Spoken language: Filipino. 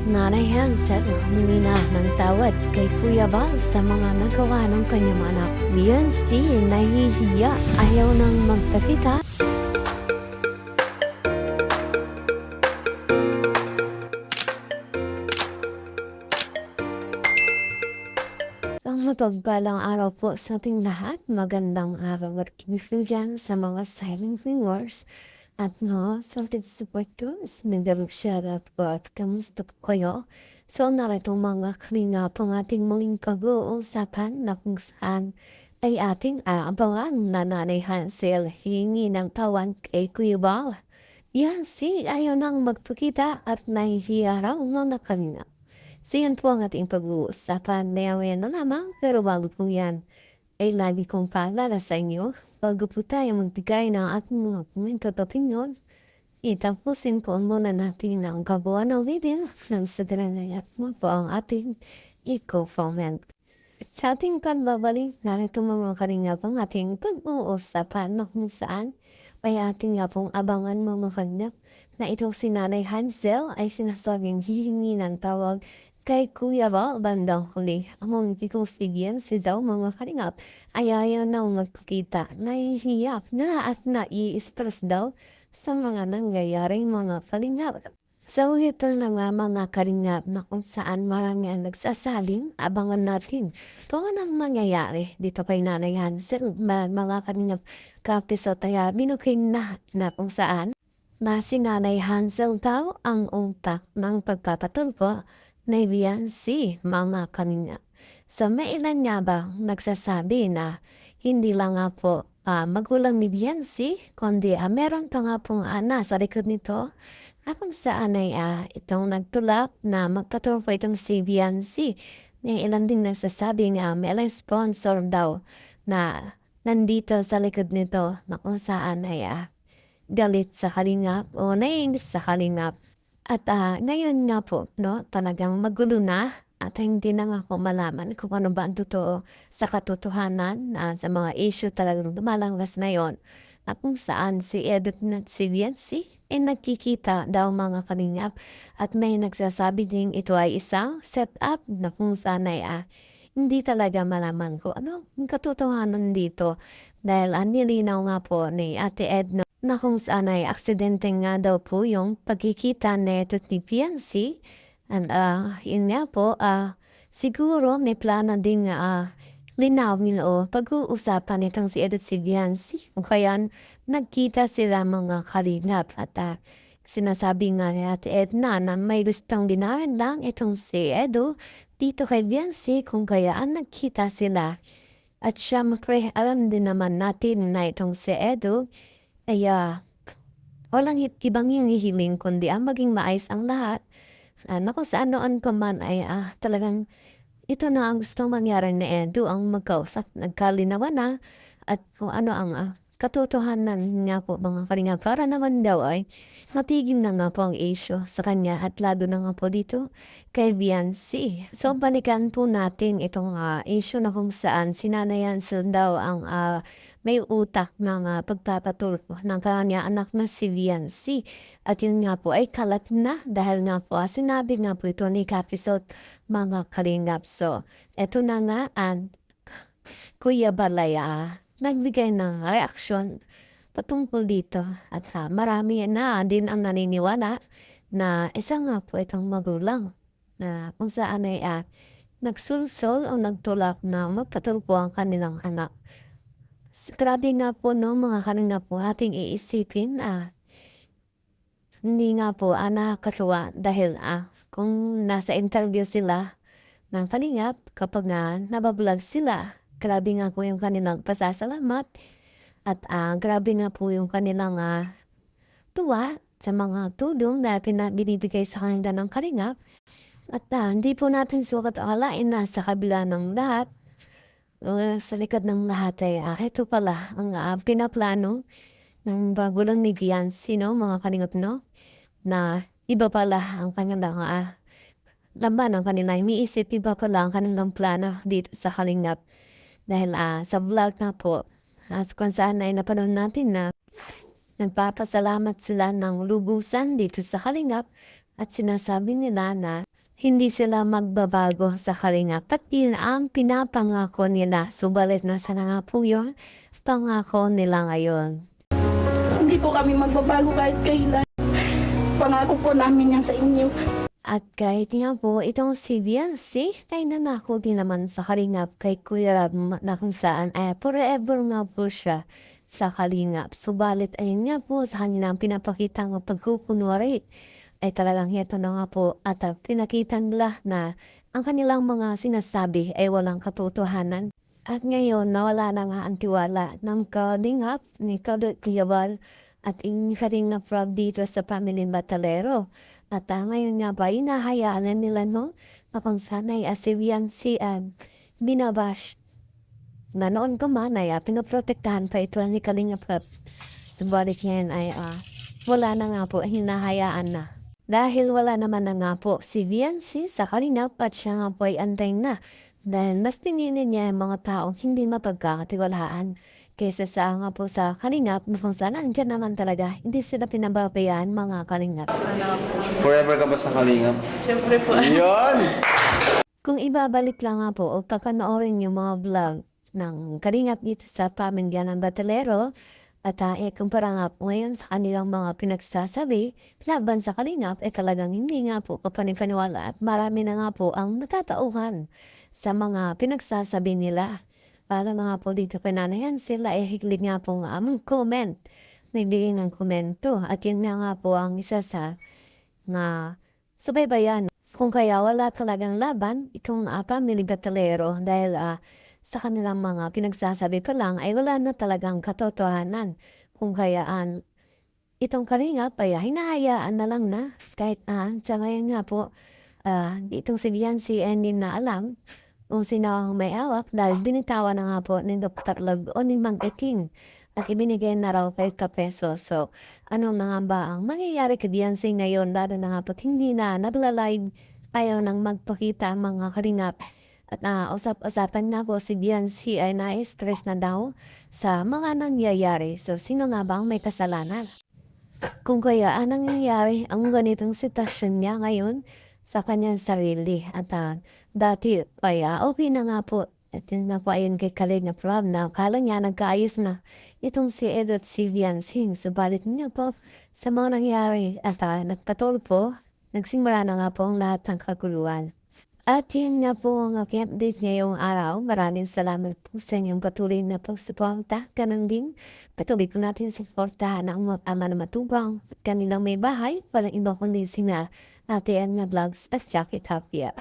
Nanay Hansel humingi na ng tawad kay Kuya Bal sa mga nagawa ng kanyang anak. Beyonce nahihiya, ayaw nang magpakita. Ang mapagpalang araw po sa ating lahat. Magandang araw at kinifugan sa mga silent viewers. At sorted support ko, smigarog shoutout po at kamusta po kayo? So narito mga kalinga pang ating muling pag-uusapan na kung saan ay ating aabangan na Nanay Hansel hingi ng tawan kay Kuya Bal. Yan ayaw nang magpakita at nahihiya raw na kalinga. So yan po ang ating pag-uusapan na na lamang, pero bago po yan ay lagi kong paalala sa inyo. Bago po tayo magbigay ng ating mga komento at opinion, itapusin po muna natin ang gawa ng video ng sagranayat mo po ang ating i-comment. Sa ating pagbabalik, narito mga karingap ang ating pag-uusapan na kung saan ay ating nga pong abangan mga karingap na itong si Nanay Hansel ay sinasabing hihingi ng tawag kay Kuya Bal bandang huli. Ang mga sigyan si daw mga karingap ay ayaw na magpakita, nahihiyak na at nai-stress daw sa mga nangyayaring mga kalingap. So ito na nga mga karingap na kung saan marami ang nagsasaling, abangan natin kung anong mangyayari dito kay Nanay Hansel. Mga karingap kapiso tayo binukin na kung saan na si Nanay Hansel daw ang utak ng pagpapatulpo na Beyonce, mga karingap. So may ilan nga ba nagsasabi na hindi lang nga po magulang ni Beyonce, kundi meron pa nga pong sa likod nito na kung saan ay itong nagtulak na magpatulpo itong si Beyonce. May ilan din nagsasabi nga may sponsor daw na nandito sa likod nito na kung saan ay galit sa kalingap o naiingit sa kalingap. At ngayon nga po, talagang magulo na at hindi na nga po malaman kung ano ba ang totoo sa katotohanan sa mga issue talagang lumalabas na yon. Na kung saan si Edith at si Beyonce ay nagkikita daw mga kalingap at may nagsasabi ding ito ay isang setup na kung saan ay hindi talaga malaman ko ano ang katotohanan dito dahil nilinaw nga po ni Ate Edna na kung saan ay aksidente nga daw po yung pagkikita nito ni Beyonce. And yun nga po, siguro may plano din linawin o pag-uusapan itong si Edith si Beyonce. Kung kaya nagkita sila mga kalingap at sinasabi nga ni Ate Edna na may gustong linawin lang itong si Edo dito kay Beyonce kung kaya nagkita sila. At syempre alam din naman natin na itong si Edo ay walang ibang hinihiling kundi maging maayos ang lahat. Na kung saan noon pa man ay talagang ito na ang gustong mangyari ni Edo ang magkausap, nagkalinawan na at kung ano ang katotohanan nga po mga kalinga para naman daw ay matigil na nga po ang issue sa kanya at lalo na nga po dito kay Beyonce. So balikan po natin itong issue na kung saan si Nanay Hansel daw ang may utak ng pagpapatulpo ng kanya anak na si Beyonce. At yun nga po ay kalat na dahil nga po sinabi nga po ito ni Kapisot mga kalingap. So eto na nga Kuya Balaya nagbigay ng reaksyon patungkol dito at marami na din ang naniniwala na isa nga po itong magulang na kung saan ay nagsulsol o nagtulak na magpatulpo ang kanilang anak. Grabe nga po mga kanina po ating iisipin hindi nga po nakakatuwa dahil kung nasa interview sila ng kalingap kapag nabablog sila, grabe nga po yung kanilang pasasalamat at grabe nga po yung kanilang tuwa sa mga tulong na binibigay sa kanila ng kalingap at hindi po natin sukat akalain na sa kabila ng lahat sa likod ng lahat ay ito pala ang pinaplano ng bagulang ni Beyonce, mga kalingap, na iba pala ang kanilang laman ng kanilang iniisip, iba pala ang kanilang plano dito sa kalingap. Dahil sa vlog na po, kung saan ay napanood natin na nagpapasalamat sila ng lubusan dito sa kalingap At sinasabi nila na hindi sila magbabago sa Kalingap at yun ang pinapangako nila. Subalit nasa na nga po yun, pangako nila ngayon. Hindi po kami magbabago kahit kailan. Pangako po namin yan sa inyo. At kahit nga po, itong si Viancy ay nanako din naman sa Kalingap kay Kuya Rab na kung saan ay forever nga po siya sa Kalingap. Subalit ayun nga po sa kanilang pinapakitang pagkukunwari ay talagang ito na nga po at pinakita nila na ang kanilang mga sinasabi ay walang katotohanan. At ngayon, nawala na nga ang tiwala ng Kalingap ni Kalingap at Kalingap Rob dito sa Family Batalero. At ngayon nga ba, inahayaan na nila no, na kung sana'y si Viancy binabash. Na noon ko man ay pinoprotektahan pa ito ni Kalingap Rob. Subalit ngayon ay wala na nga po, hinahayaan na. Dahil wala naman na nga po si Viancy sa Kalingap at siya nga po ay antay na. Dahil mas pinili niya yung mga taong hindi mapagkakatiwalaan. Kaysa sa nga po sa Kalingap, kung saan andyan naman talaga, hindi sila pinababayaan mga Kalingap. Forever ka ba sa Kalingap? Siyempre po. Yun! Kung ibabalik lang nga po o papanoorin yung mga vlog ng Kalingap dito sa pamilya ng Batalero at kumpara nga po ngayon sa kanilang mga pinagsasabi laban sa Kalingap talagang hindi nga po kapanipaniwala at marami na nga po ang natatauhan sa mga pinagsasabi nila. Para mga po dito pinanayan sila higlig nga po nga comment. Nagbigay ng komento at yun nga po ang isa sa na subaybayan. Kung kaya wala talagang laban, itong Family Batalero dahil sa kanilang mga pinagsasabi pa lang ay wala na talagang katotohanan. Kung kayaan itong Kalingap ay hinahayaan na lang na kahit sa ngayon nga po itong si Viancy hindi na alam kung sino ang may awak dahil binitawan na nga po ni Dr. Love o ni Mang King at ibinigay na raw kay Kapeso. So, ano na nga ba ang mangyayari kay Viancy ngayon lalo na nga po hindi na nagla-live ayaw nang magpakita ang mga Kalingap at usap-usapan na po si Viancy ay na-stress na daw sa mga nangyayari. So, sino nga ba ang may kasalanan? Kung kaya anong nangyayari ang ganitong sitwasyon niya ngayon sa kanyang sarili at dati kaya okay na nga po at yun na po ayun kay Kalingap Rob na akala niya nagkaayos na itong si Ed at si Viancy. Subalit niya po sa mga nangyari at nagpatulpo nagsimula na nga po ang lahat ng kaguluhan. At yun nga po ang aking update ngayong araw. Maraming salamat po sa inyong patuloy na pagsuporta. Ganun din, patuloy po natin suportahan ang mga ama na matubang at kanilang may bahay. Walang iba kundi sina Ate Anna Vlogs at Jackie Tapia.